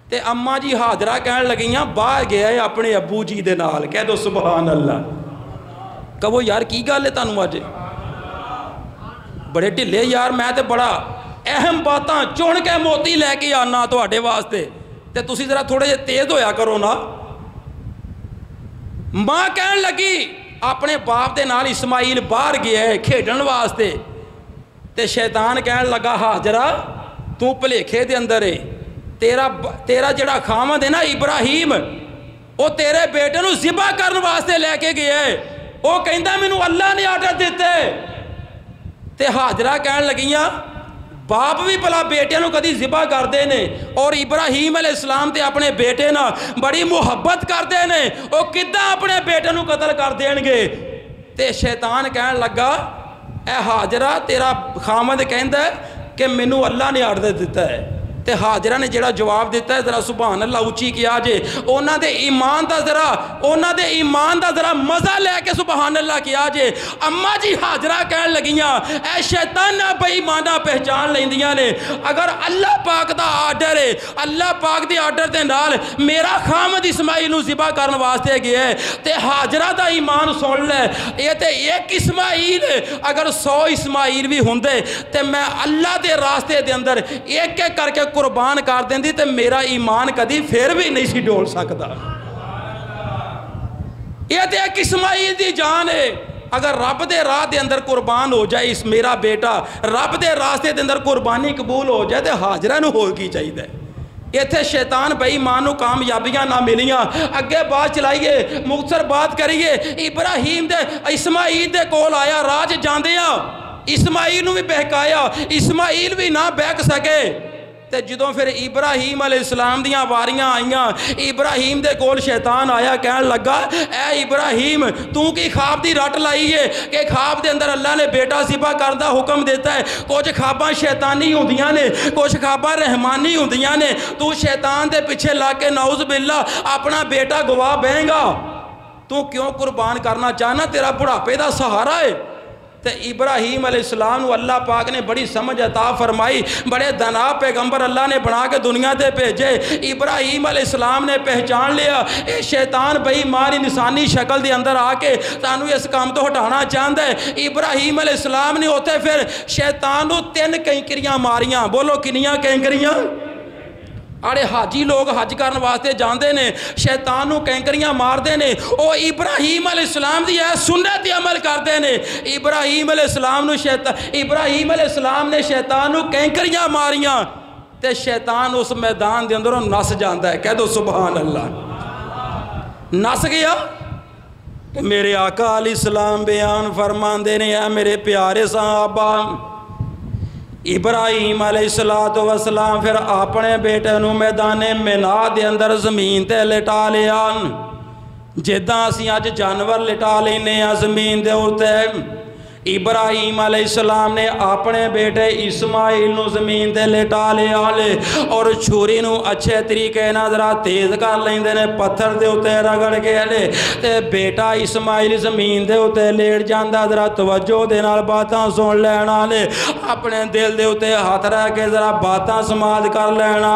تے اماں جی ہاجرہ کہن لگیاں باہر گیا ہے اپنے ابو جی دے نال، کہہ دو سبحان اللہ۔ کہو یار کی گل ہے تانوں اج بڑے ڈھلے یار، میں تے بڑا اہم باتاں چن کے موتی لے کے آنا تواڈے واسطے تے تسی ذرا تھوڑے جے تیز ہویا کرو نا۔ ماں کہن لگی اپنے باپ دے نال اسماعیل باہر گیا ہے کھیڈن واسطے تے شیطان کہن لگا ہاجرہ تو بھلیکھے دے اندر ہے، تیرا جڑا خامد ہے نا ابراہیم وہ تیرے بیٹے نو ذبح کرن واسطے لے کے گیا ہے، وہ کہندا مینوں اللہ نے آرڈر دیتا ہے۔ تے ہاجرہ کہن لگیاں باپ بھی بلا بیٹے نو کدی ذبح کردے نے، اور ابراہیم علیہ السلام تے اپنے بیٹے نا بڑی محبت کردے نے، وہ کداں اپنے بیٹے نو قتل کر دین گے؟ تے شیطان کہن لگا اے ہاجرہ تیرا خامد کہندا ہے کہ مینوں اللہ نے آرڈر دیتا ہے۔ تے ہاجرہ نے جڑا جواب دیتا ہے ذرا سبحان اللہ اچھی کیا جے، اونا دے ایمان دا ذرا مزہ لے کے سبحان اللہ کیا جے۔ اماں جی ہاجرہ کہن لگیاں اے شیطانہ بے ایمانہ پہچان لیندیاں نے، اگر اللہ پاک دا آرڈر ہے، اللہ پاک دے آرڈر دے نال میرا خامد اسماعیل نو ذبح کرن واسطے گیا ہے تے ہاجرہ دا ایمان سن لے، یہ تے ایک اسماعیل اگر 100 اسماعیل بھی ہوندے تے میں اللہ دے راستے دے اندر ایک ایک کر کے قربان کر دیندی تے میرا ایمان کدی پھر بھی نہیں سی ڈول سکتا. یہ تے ایک اسماعیل دی جان ہے. اگر رب دے راہ دے اندر قربان ہو جائے اس میرا بیٹا, رب دے راستے دے اندر قربانی قبول ہو جائے تے حاجرہ نو ہو کی چاہیے. ایتھے شیطان بھائی ماں نو کامیابیاں نہ ملیاں. اگے بات چلائیے, مختصر بات کریے. ابراہیم دے اسماعیل دے کول آیا, راج جاندیاں اسماعیل نو بھی بہکایا, اسماعیل بھی نہ بہک سکے. تے جدوں پھر ابراہیم علیہ السلام دیاں واریاں آئیاں, ابراہیم دے کول شیطان آیا, کہن لگا اے ابراہیم تو کی خواب دی رٹ لائی ہے کہ خواب دے اندر اللہ نے بیٹا ذبح کردا حکم دیتا ہے. کچھ خواباں شیطانی ہوندیاں نے, کچھ خواباں رحمانی ہوندیاں نے. تو شیطان دے پیچھے لا کے نعوذ باللہ اپنا بیٹا گوا بہیں گا. تو کیوں قربان کرنا چاہنا, تیرا بڑھاپے دا سہارا ہے. تے ابراہیم علیہ السلام کو اللہ پاک نے بڑی سمجھ عطا فرمائی, بڑے دنا پیغمبر اللہ نے بنا کے دنیا تے بھیجے. ابراہیم علیہ السلام نے پہچان لیا اے شیطان بھئی ماری انسانی شکل دے اندر آ کے تانوں اس کام تو ہٹانا چاہتا ہے. ابراہیم علیہ السلام نے ہوتے پھر شیطان کو 3 کینکریاں ماریاں. بولو کنیاں کینکریاں؟ آڑے حاجی لوگ حج کرن واسطے جاندے نے, شیطان نو کینکریاں مار دے نے. او ابراہیم علیہ السلام دی ہے سنت تے عمل کردے نے. ابراہیم علیہ السلام نے شیطان نو کینکریاں ماریاں تے شیطان اس میدان دے اندروں نس جاندا ہے. کہہ دو سبحان اللہ. نس گیا. میرے آقا علیہ السلام بیان فرماندے نے, اے میرے پیارے صحابہ, ابراہیم علیہ السلام پھر اپنے بیٹے نو میدان مینا دے اندر زمین تے لٹا لیا, جداں اسی اج جانور لٹا لینے ہیں زمین دے اوتے. ابراہیم علیہ السلام نے اپنے بیٹے اسماعیل نو زمین تے لٹا لیا اور چھری نو اچھے طریقے نال ذرا تیز کر لیندے نے, پتھر دے اوتے رگڑ کے تے بیٹا اسماعیل زمین دے اوتے لیٹ جاندا. ذرا توجہ دے نال باتاں سن لینا, اپنے دل دے اوتے ہاتھ رکھ کے ذرا باتاں سماعت کر لینا.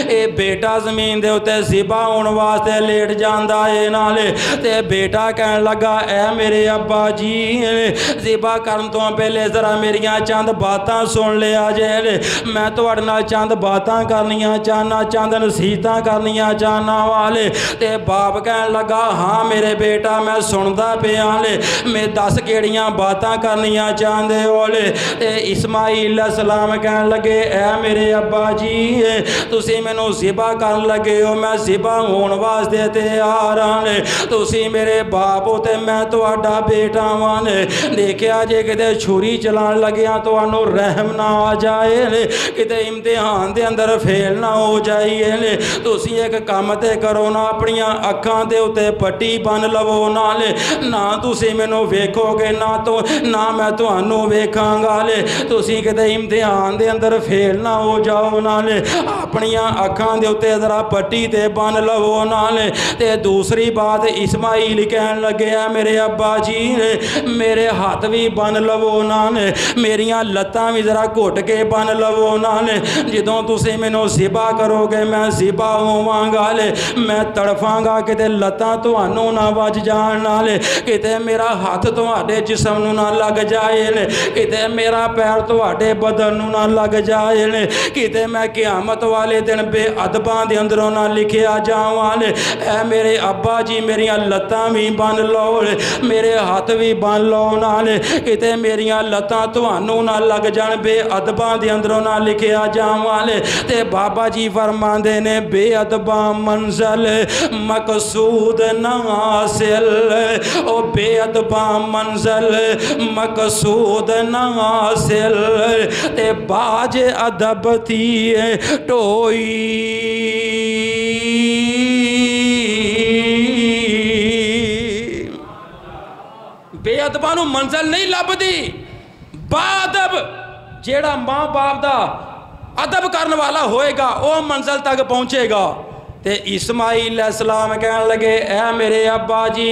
اے بیٹا زمین دے اوتے ذبح ہون واسطے لیٹ جاندا اے نال تے بیٹا کہن لگا اے میرے ابا جی کرن تو پہلے ذرا میریاں چند باتاں سن لیا جے. میں تواڈے نال چند باتاں کرنیاں چاہنا, چند نصیحتاں کرنیاں چاہنا والے. تے باپ کہن لگا ہاں میرے بیٹا میں سندا پیا, میں 10 کیڑیاں باتاں کرنیاں چاہندے ہو. تے اسماعیل علیہ السلام کہن لگے اے میرے ابا جی تسی مینوں ذبح کرن لگے ہو, میں ذبح ہون واسطے تیار ہاں. تسی میرے باپ ہو تے میں تواڈا بیٹا ہاں. دیکھیا جے کتے چھری چلان لگیاں تو انو رحم نہ آ جائے, کتے امتحان دے اندر فیل نہ ہو جائیے. تسی ایک کام تے کرو نا, اپنیاں اکھاں دے اوتے پٹی بن لو نہ تسی مینوں ویکھو گے نہ میں تانوں ویکھاں گا. تسی کتے امتحان دے اندر فیل نہ ہو جاؤ اپنیاں اکھاں دے اوتے ذرا پٹی تے بن لو. تے دوسری بات اسماعیل کہن لگے میرے ابا جی میرے ہاتھ بھی بن لو میریاں لتاں بھی ذرا گھٹ کے بن لو جدوں تسی مینوں ذبح کرو گے میں ذبح ہوواں گا. میں تڑفاں گا کتے لتاں تانوں نہ وج جان, کتے میرا ہاتھ تواڈے جسم نو نہ لگ جائے, کتے میرا پیر تواڈے بدن نو نہ لگ جائے, کتے میں قیامت والے دن بے ادباں دے اندروں نہ لکھیا جاواں. اے میرے ابا جی میریاں لتاں بھی بن لو, میرے ہاتھ بھی بن لو, کتے میریاں لتاں تانوں نہ لگ جان, بے ادباں دے اندروں نہ لکھیا جاواں. تے بابا جی فرماندے نے بے ادباں منزل مقصود نہ حاصل, او بے ادباں منزل مقصود نہ حاصل. تے باج ادب تھی ٹوئی بے ادباں نو منزل نہیں لبدی. با ادب جیڑا ماں باپ دا ادب کرن والا ہوئے گا او منزل تک پہنچے گا. تے اسماعیل علیہ السلام کہنے لگے اے میرے ابا جی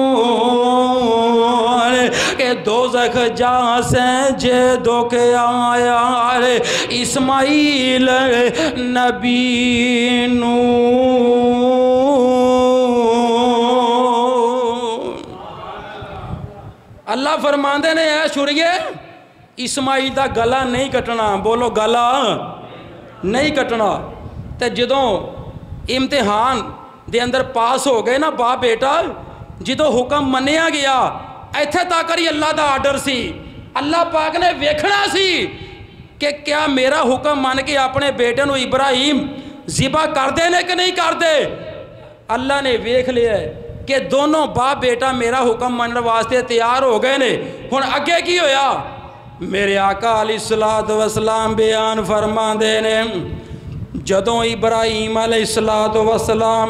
دوزخ جا سے جے دو کے آیا اسماعیل نبی نو اللہ فرماندے نے اے چھڑیے اسماعیل دا گلا نہیں کٹنا، بولو گلا نہیں کٹنا۔ تے جدوں امتحان دے اندر پاس ہو گئے نا باپ بیٹا، جدوں حکم منیا گیا ایتھے تک ہی اللہ دا آرڈر سی، اللہ پاک نے ویکھنا سی کہ کیا میرا حکم مان کے اپنے بیٹے نو ابراہیم ذبح کر دے نے کہ نہیں کر دے۔ اللہ نے ویکھ لیا ہے کہ دونوں باپ بیٹا میرا حکم مننے واسطے تیار ہو گئے نے۔ ہن اگے کی ہویا؟ میرے آقا علیہ السلام بیان فرما دے نے جدوں ابراہیم علیہ السلام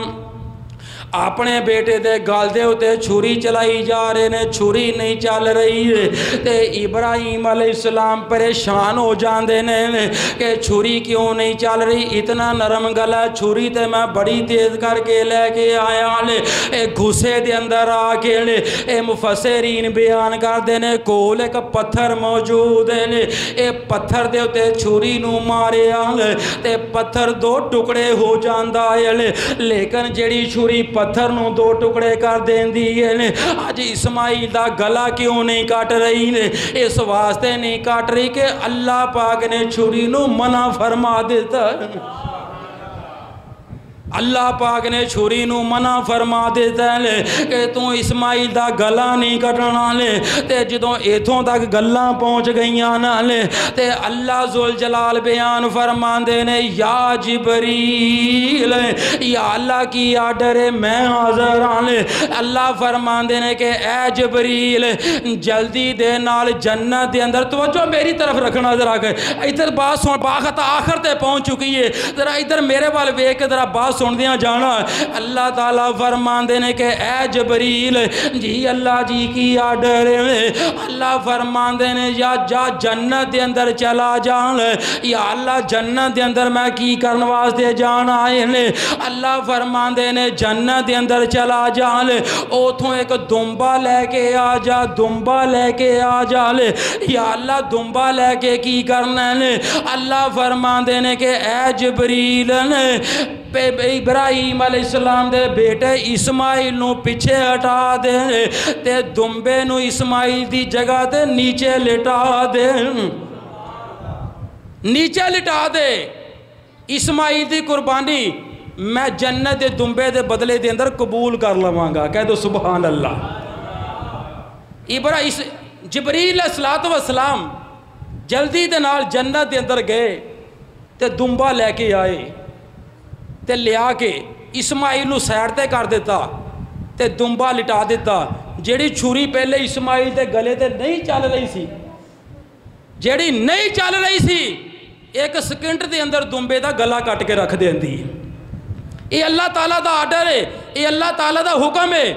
اپنے بیٹے دے گال دے ہوتے چھری چلائی جا رہے نے، چھری نہیں چل رہی ہے تے ابراہیم علیہ السلام پریشان ہو جاندے نے کہ چھری کیوں نہیں چل رہی، اتنا نرم گلا چھری تے میں بڑی تیز کر کے لے کے آیا لے اے گھسے دے اندر آ کے لے اے مفسرین بیان کر دینے کول ایک پتھر موجود ہے لے اے پتھر دے ہوتے چھری نو مارے آلے تے پتھر دو ٹکڑے ہو جاندہ ہے لے، لیکن جیڑی چھری پتھر نو دو ٹکڑے کر دین دیئے نے۔ آج اسماعیل دا گلا کیوں نہیں کاٹ رہی نے؟ اس واسطے نہیں کاٹ رہی کہ اللہ پاک نے چھری نو منع فرما دیتا ہے، اللہ پاک نے چھری نو منع فرما دیتا ہے کہ تو اسماعیل دا گلا نہیں کٹنا لے تے جدوں ایتھوں تک گلاں پہنچ گئیاں نہ لے تے اللہ ذوالجلال بیان فرما دے نے یا جبریل یا اللہ کی آرڈر میں حاضر آنے۔ اللہ فرما دے نے کہ اے جبریل جلدی دے نال جنت دے اندر توجہ میری طرف رکھنا ذرا کہ ادھر بات سن باخت آخر تے پہنچ چکی ہے، ذرا ادھر میرے وال ویکھ کے ذرا بات سن دیاں جانا۔ اللہ تعالیٰ فرمان دینے کہ اے جبریل جی اللہ جی کی آرڈر ہے، اللہ فرمان دینے یا جا جنت دے اندر چلا جان، یا اللہ جنت دے اندر میں کی کرن واسطے جانا ہے۔ اللہ فرمان دینے جنت دے اندر چلا جان، اوتھوں ایک دمبا لے کے آ جا، دمبا لے کے آ جا لے، یا اللہ دمبا لے کے کی کرنا ہے۔ اللہ فرمان دینے کہ اے جبریل ابراہیم علیہ السلام دے بیٹے اسماعیل نو پیچھے ہٹا دے تے دمبے نو اسماعیل دی جگہ تے نیچے لٹا دے، نیچے لٹا دے۔ اسماعیل دی قربانی میں جنت دے دمبے دے بدلے دے اندر قبول کر لواں گا، کہہ دو سبحان اللہ۔ جبریل علیہ السلام جلدی دے نال جنت دے اندر گئے تے دمبا لے کے آئے تے لیا کے اسماعیل نو سیڈ تے کر دیتا تے دمبا لٹا دیتا۔ جیڑی چھری پہلے اسماعیل تے گلے تے نہیں چل رہی سی، جیڑی نہیں چل رہی سی ایک سکنٹ دے اندر دمبے دا گلا کٹ کے رکھ دین دی۔ یہ اللہ تعالیٰ دا آرڈر ہے، یہ اللہ تعالیٰ دا حکم ہے۔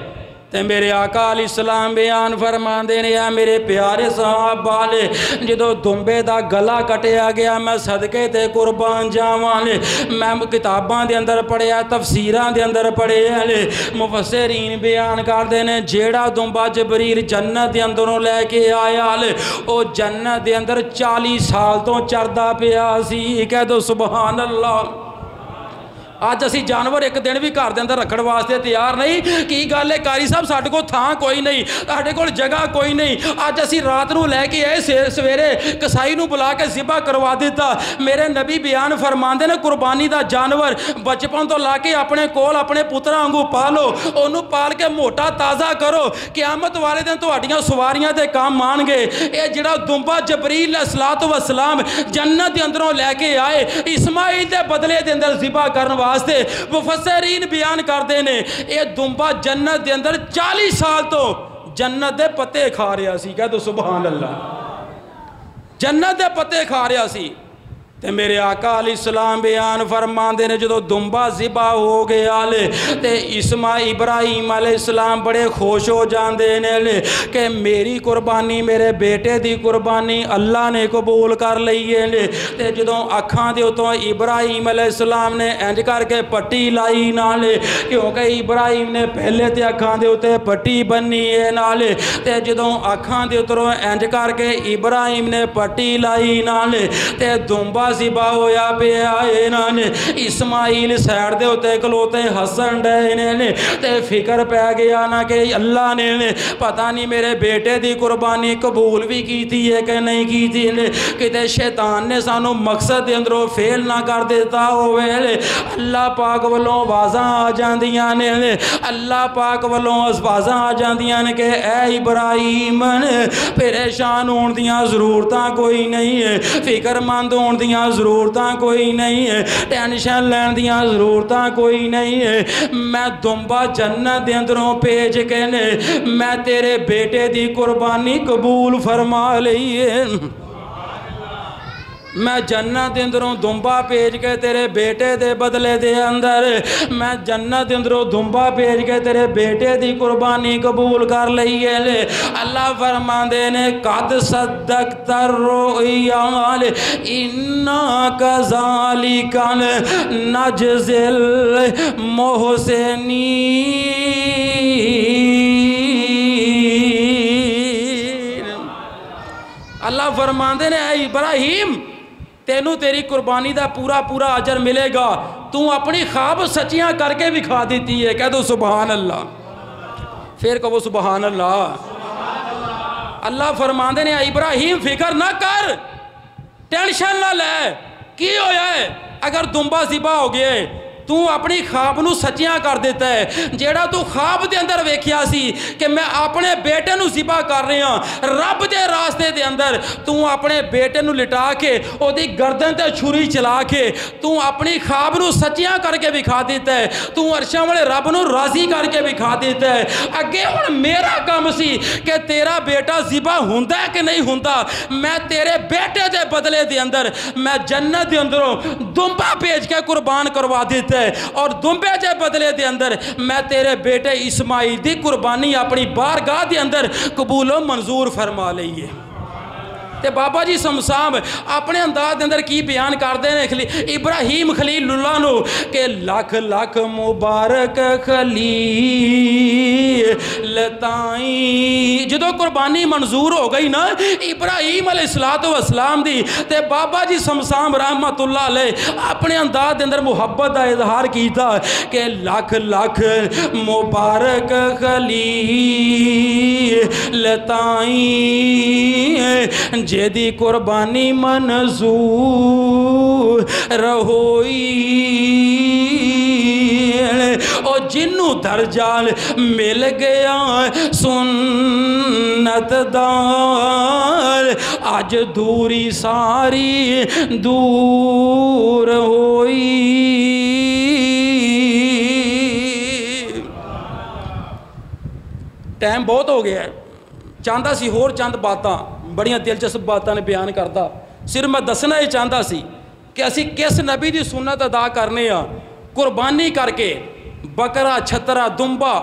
تے میرے آقا علیہ السلام بیان فرمان دینے یا میرے پیارے صحابہ لے جدو دمبے دا گلا کٹیا گیا میں صدقے تے قربان جاوان لے، میں کتاباں دے اندر پڑھیا تفسیران دے اندر پڑھیا لے، مفسرین بیان کر دینے جیڑا دمبا جبریل جنت دے اندروں لے کے آیا لے او جنت دے اندر 40 سال تو چردہ پیا سی، کہہ دو سبحان اللہ۔ آج اسی جانور ایک دن بھی گھر دے اندر رکھن واسطے تیار نہیں، کی گل ہے قاری صاحب ساڈے کول تھاں کوئی نہیں، ساڈے کول جگہ کوئی نہیں، آج اسی رات نو لے کے آئے سویرے کسائی نو بلا کے ذبح کروا دیتا۔ میرے نبی بیان فرماندے نے قربانی دا جانور بچپن تو لا کے اپنے کول اپنے پتراں وانگو پالو، اونوں پال کے موٹا تازہ کرو، قیامت والے دن تہاڈیاں سواریاں تے کام آن گے۔ اے جڑا دمبا جبریل علیہ السلام جنت دے اندروں لے کے آئے اسماعیل دے بدلے دے اندر ذبح کرن واسطے مفسرین بیان کر دینے اے دمبا جنت دے اندر 40 سال تو جنت دے پتے کھا رہا سی، کہہ دو سبحان اللہ، جنت دے پتے کھا رہا سی۔ تے میرے آقا علیہ السلام بیان فرماندے نے جدو دمبا ذبح ہو گیا لے تے ابراہیم علیہ السلام بڑے خوش ہو جاندے نے کہ میری قربانی میرے بیٹے دی قربانی اللہ نے قبول کر لئیے لے تے جدو اکھاں دے اتوں ابراہیم علیہ السلام نے انج کر کے پٹی لائی نالے کیونکہ ابراہیم نے پہلے تے اکھاں دے اتے پٹی بنی ہے نالے تے جدو اکھاں دے اتروں انج کر کے ابراہیم نے پٹی لائی نالے تے دمبا ذبح ہویا پہ آئے نانے اسماعیل سیڑ دے ہوتے کلوتے حسن ڈے نے تے فکر پہ گیا نا کہ اللہ نے پتہ نہیں میرے بیٹے دی قربانی قبول بھی کی تھی ہے کہ نہیں کی تھی کتے شیطان نے سانو مقصد دے اندروں فیل نہ کر دیتا ہوئے اللہ پاک والوں واضح آ جاندیاں نے اللہ پاک والوں واضح آ جاندیاں نے کہ اے ابراہیم پریشان ہون دیاں ضرورتاں کوئی نہیں ہے فکر مند ہون دیاں ضرورتاں کوئی نہیں ہے ٹینشن لین دیاں ضرورتاں کوئی نہیں ہے میں دمبا جنت دے اندروں پیج کے نے میں تیرے بیٹے دی قربانی قبول فرما لئیے میں جنت دے اندروں دمبا پیج کے تیرے بیٹے دے بدلے دے اندر میں جنت دے اندروں دمبا پیج کے تیرے بیٹے دی قربانی قبول کر لئیے لے اللہ فرمان دے نے قد صدقت الرؤیا انا کذالک نجزی المحسنین اللہ فرمان دے نے اے ابراہیم تینوں تیری قربانی دا پورا پورا اجر ملے گا تو اپنی خواب سچیاں کر کے بھی کھا دیتی ہے کہہ دو سبحان اللہ پھر کہو سبحان اللہ اللہ فرماندے نے ابراہیم فکر نہ کر ٹینشن نہ لے کی ہویا ہے اگر دمبا ذبح ہو گئے تو اپنی خواب نو سچیاں کر دیتا ہے جیڑا تو خواب دے اندر ویکھیا سی کہ میں اپنے بیٹے نو ذبح کر رہے ہاں رب دے راستے دے اندر تو اپنے بیٹے نو لٹا کے او دی گردن تے چھری چلا کے تو اپنی خواب نو سچیاں کر کے بکھا دیتا ہے تو عرشاں والے رب نو راضی کر کے بکھا دیتا ہے اگے ہن میرا کام سی کہ تیرا بیٹا ذبح ہوندا ہے کہ نہیں ہوندا میں تیرے بیٹے دے بدلے دے اندر میں جنت دے اندروں دمبا بھیج کے قربان کروا دیتا اور دمبے جے بدلے دے اندر میں تیرے بیٹے اسماعیل دی قربانی اپنی بارگاہ دے اندر قبول و منظور فرما لئیے تے بابا جی سمسام اپنے انداز دے اندر کی بیان کر دے نے ابراہیم خلیل اللہ نو کہ لاکھ لاکھ مبارک خلیل تائیں جدو قربانی منظور ہو گئی نا ابراہیم علیہ السلام دی تے بابا جی سمسام رحمت اللہ علیہ اپنے انداز دے اندر محبت دا اظہار کیتا کہ لاکھ لاکھ مبارک خلیل تائیں جیدی قربانی منظور رہوئی او جنو درجال مل گیا سنت دار آج دوری ساری دور ہوئی ٹائم بہت ہو گیا ہے چاہتا سی ہور چند باتاں بڑیاں دلچسپ باتاں نے بیان کرتا صرف میں دسنا ہی چاہتا سی کہ اسی کس نبی دی سنت ادا کرنے ہاں قربانی کر کے بکرا چھترا دمبا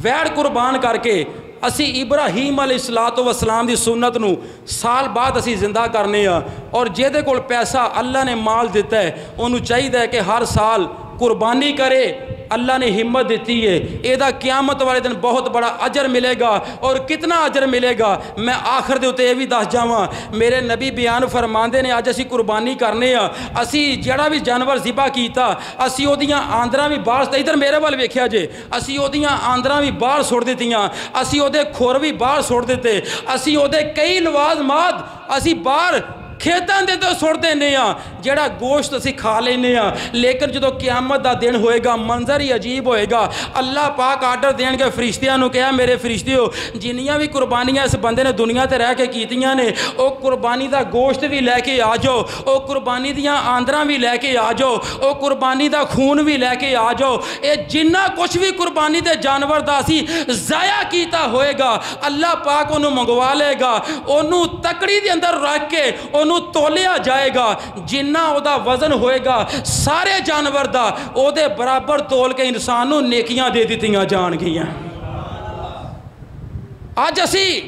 ویڑ قربان کر کے اسی ابراہیم علیہ السلام دی سنت نو سال بعد اسی زندہ کرنے ہاں اور جیدے کول پیسہ اللہ نے مال دیتا ہے انہوں چاہیے کہ ہر سال قربانی کرے اللہ نے ہمت دیتی ہے ایدہ قیامت والے دن بہت بڑا اجر ملے گا اور کتنا اجر ملے گا میں آخر دے ہوتے یہ بھی دس جاواں میرے نبی بیان فرماندے نے آج اسی قربانی کرنے ہاں اسی جڑا بھی جانور ذبح کیتا اسی او دیاں آندراں بھی باہر ادھر میرے وال ویکھیا جے اسی او دیاں آندراں بھی باہر سوڑ دیتیاں اسی او دے کھور بھی باہر سوڑ دیتے اسی او دے کئی لوازمات اسی باہر کھیتاں دے تو سوڑ دینے ہاں جڑا گوشت اسی کھا لینے ہاں لیکن جدو قیامت دا دن ہوئے گا منظر ہی عجیب ہوئے گا اللہ پاک آرڈر دین کے فرشتیاں نو کہا میرے فرشتیوں جنیاں بھی قربانیاں اس بندے نے دنیا تے رہ کے کیتیاں نے او قربانی دا گوشت بھی لے کے آ جاؤ او قربانی دیاں آندراں بھی لے کے آ جاؤ او قربانی دا خون بھی لے کے آ جاؤ اے جنہ کچھ بھی قربانی دے جانور دا سی ضائع کیتا ہوئے گا اللہ پاک انہوں منگوا لے گا انہوں تکڑی دے اندر رکھ کے انہوں ਉਹਨੂੰ ਤੋਲਿਆ ਜਾਏਗਾ ਜਿੰਨਾ ਉਹਦਾ ਵਜ਼ਨ ਹੋਏਗਾ ਸਾਰੇ ਜਾਨਵਰ ਦਾ ਉਹਦੇ ਬਰਾਬਰ ਤੋਲ ਕੇ ਇਨਸਾਨ ਨੂੰ ਨੇਕੀਆਂ ਦੇ ਦਿੱਤੀਆਂ ਜਾਣਗੀਆਂ। ਅੱਜ ਅਸੀਂ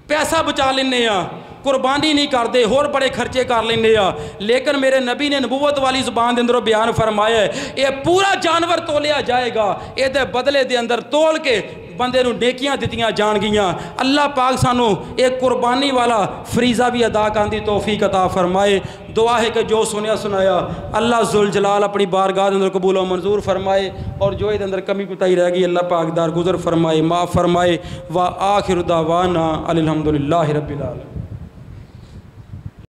ਪੈਸਾ ਬਚਾ ਲੈਂਦੇ ਆ, ਕੁਰਬਾਨੀ ਨਹੀਂ ਕਰਦੇ, ਹੋਰ ਬੜੇ ਖਰਚੇ ਕਰ ਲੈਂਦੇ ਆ, ਲੇਕਿਨ ਮੇਰੇ ਨਬੀ ਨੇ ਨਬੂਵਤ ਵਾਲੀ ਜ਼ੁਬਾਨ ਦੇ ਅੰਦਰੋਂ ਬਿਆਨ ਫਰਮਾਇਆ ਇਹ ਪੂਰਾ ਜਾਨਵਰ ਤੋਲਿਆ ਜਾਏਗਾ, ਇਹਦੇ ਬਦਲੇ ਦੇ ਅੰਦਰ ਤੋਲ ਕੇ بندے نو نیکیاں دتیاں جان گیاں۔ اللہ پاک سانو ایک قربانی والا فریضہ بھی ادا کرنے دی توفیق عطا فرمائے۔ دعا ہے کہ جو سنیا سنایا اللہ ذوالجلال اپنی بارگاہ اندر قبول و منظور فرمائے، اور جو اندر کمی کوتاہی رہ گئی اللہ پاک دار گزر فرمائے، معاف فرمائے۔ وآخر دعوانا الحمدللہ رب العالمین۔